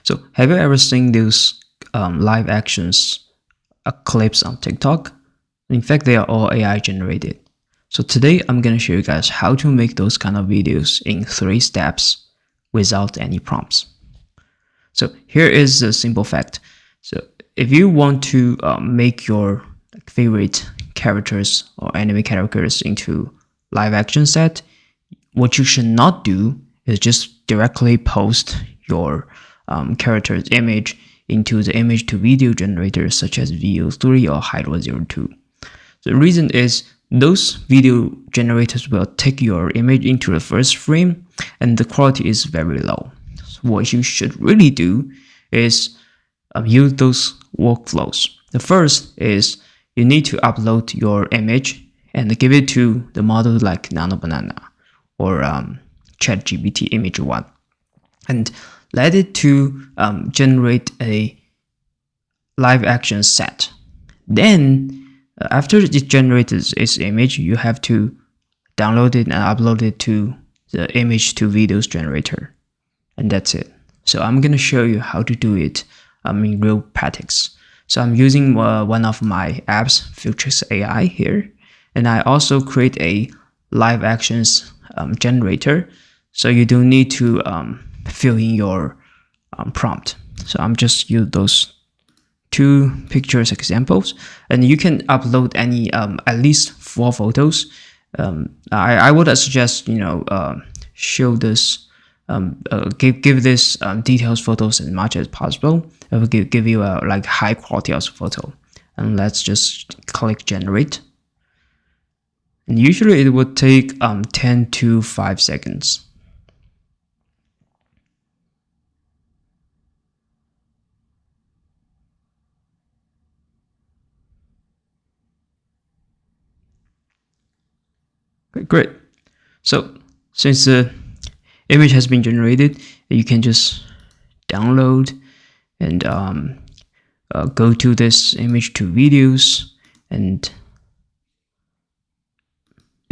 So have you ever seen those live actions clips on TikTok? In fact, they are all AI generated. So today I'm going to show you guys how to make those kind of videos in 3 steps without any prompts. So here is a simple fact. So if you want to make your favorite characters or anime characters into live action set, what you should not do is just directly post your character's image into the image to video generators such as VO3 or Hydro02. The reason is those video generators will take your image into the first frame and the quality is very low. So what you should really do is use those workflows. The first is you need to upload your image and give it to the model like Nano Banana or ChatGPT Image 1 and let it to generate a live action set. Then after it generates its image, you have to download it and upload it to the image to videos generator, and that's it. So I'm gonna show you how to do it in real practice. So I'm using one of my apps, Filtrix AI here, and I also create a live actions generator, so you don't need to fill in your prompt. So I'm just use those 2 pictures examples, and you can upload any at least 4 photos. I would suggest show this give this details photos as much as possible. It will give you a like high quality of photo. And let's just click generate. And usually it would take 10 to 5 seconds. Okay, great. So since the image has been generated, you can just download and go to this image to videos and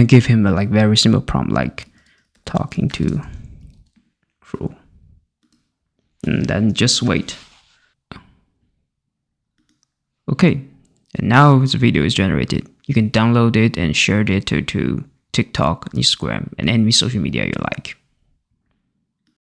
give him a like very simple prompt like talking to crew, and then just wait. Okay, and now the video is generated. You can download it and share it to TikTok, Instagram, and any social media you like.